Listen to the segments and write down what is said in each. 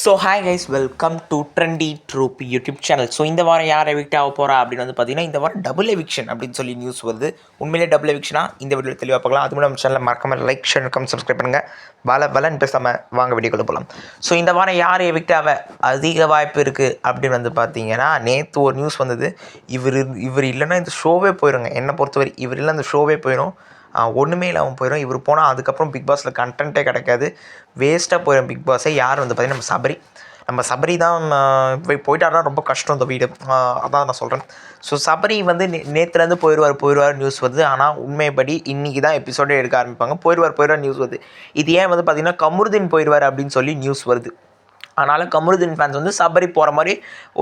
So hi guys, welcome to trendy troupe YouTube channel. So இந்த வாரம் யார் evict ஆக போகிறா அப்படின்னு வந்து பார்த்தீங்கன்னா, இந்த வாரம் டபுள் எவிக்ஷன் அப்படின்னு சொல்லி நியூஸ் வருது. உண்மையிலே டபுள் எவிக்ஷனா இந்த வீடியோவில் தெளிவாக பார்க்கலாம். அது மூலம் நம்ம சேனலில் மறக்காம லைக் ஷேர் கம் சப்ஸ்கிரைப் பண்ணுங்கள். வலன்னு பேசாமல் வாங்க வீடியோக்குள்ள போகலாம். ஸோ இந்த வாரம் யார் எவிக்ட் ஆக அதிக வாய்ப்பு இருக்குது அப்படின்னு வந்து பார்த்தீங்கன்னா, நேற்று ஒரு நியூஸ் வந்தது. இவர் இல்லைன்னா இந்த ஷோவே போயிடுங்க. என்னை பொறுத்தவரை இவர் இல்லை இந்த ஷோவே போயிடும். ஒன்றுமே இல்லாமல் போயிடும். இவர் போனால் அதுக்கப்புறம் பிக் பாஸில் கண்டென்ட்டே கிடைக்காது. வேஸ்ட்டாக போயிடும் பிக் பாஸே. யார் வந்து பார்த்திங்கன்னா நம்ம சபரி தான் போயிட்டாருனா ரொம்ப கஷ்டம் இந்த வீடு. அதான் நான் சொல்கிறேன். ஸோ சபரி வந்து நேற்றுலேருந்து போயிடுவார் நியூஸ் வருது. ஆனால் உண்மைப்படி இன்றைக்கி தான் எபிசோடே எடுக்க ஆரம்பிப்பாங்க. போயிடுவார் நியூஸ் வருது. இது ஏன் வந்து பார்த்திங்கன்னா கமருதீன் போயிடுவார் அப்படின்னு சொல்லி நியூஸ் வருது. அதனால் கமருதீன் ஃபேன்ஸ் வந்து சபரி போகிற மாதிரி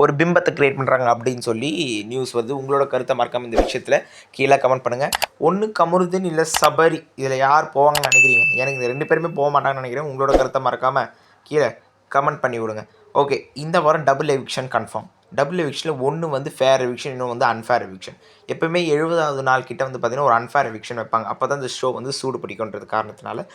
ஒரு பிம்பத்தை க்ரியேட் பண்ணுறாங்க அப்படின்னு சொல்லி நியூஸ் வருது. உங்களோட கருத்தை மறக்காமல் இந்த விஷயத்தில் கீழே கமெண்ட் பண்ணுங்கள். ஒன்று கமருதீன் இல்லை சபரி, இதில் யார் போவாங்கன்னு நினைக்கிறீங்க? எனக்கு இந்த 2 பேருமே போக மாட்டாங்கன்னு நினைக்கிறேன். உங்களோட கருத்தை மறக்காமல் கீழே கமெண்ட் பண்ணி விடுங்க. ஓகே, இந்த வாரம் டபுள் எவிக்ஷன் கன்ஃபார்ம். டபுள் எவிக்ஷனில் ஒன்று வந்து ஃபேர் எவிக்ஷன், இன்னும் வந்து அன்ஃபேர் எவிக்ஷன். எப்போயுமே 70வது நாள் கிட்ட வந்து பார்த்திங்கன்னா ஒரு அன்ஃபேர் எவிக்ஷன் வைப்பாங்க. அப்போ தான் இந்த ஷோ வந்து சூடு பிடிக்குன்றது காரணத்தினால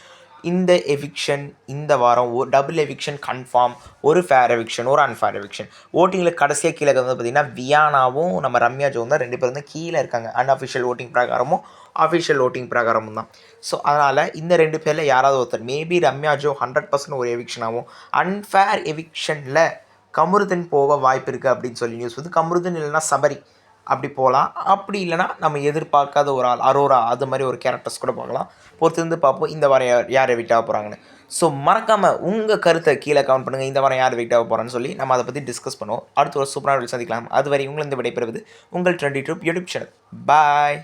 இந்த எவிக்ஷன் இந்த வாரம் டபுள் எவிக்ஷன் கன்ஃபார்ம். ஒரு ஃபேர் எவிக்ஷன், ஒரு அன்ஃபேர் எவிக்ஷன். ஓட்டிங்கில் கடைசியாக கீழே வந்து பார்த்திங்கன்னா வியானாவும் நம்ம ரம்யா ஜோவும் தான் 2 பேரும் தான் கீழே இருக்காங்க. அன்அஃபிஷியல் ஓட்டிங் பிரகாரமும் அஃபிஷியல் ஓட்டிங் பிரகாரமும் தான். ஸோ அதனால் இந்த 2 பேரில் யாராவது ஒருத்தர், மேபி ரம்யா ஜோ 100% ஒரு எவிக்ஷன் ஆகும். அன்ஃபேர் எவிக்ஷனில் கமருதீன் போக வாய்ப்பு இருக்குது அப்படின்னு சொல்லி நியூஸ் வந்து. கமருதீன் இல்லைன்னா சபரி அப்படி போகலாம். அப்படி இல்லைனா நம்ம எதிர்பார்க்காத ஒரு ஆள் அரோரா, அது மாதிரி ஒரு கேரக்டர்ஸ் கூட பார்க்கலாம். பொறுத்திருந்து பார்ப்போம் இந்த வாரம் யார் எவிக்ட் ஆக போகிறாங்கன்னு. ஸோ மறக்காமல் உங்கள் கருத்தை கீழே கமெண்ட் பண்ணுங்கள். இந்த வாரம் யார் எவிக்ட் ஆக போகிறான்னு சொல்லி நம்ம அதை பற்றி டிஸ்கஸ் பண்ணுவோம். அடுத்த ஒரு சூப்பரான வீடியோ சந்திக்கலாம். அதுவரை உங்களிருந்து விடைபெறுவது உங்கள் ட்ரெண்டி ட்ரூப் யூடியூப் சேனல். பாய்.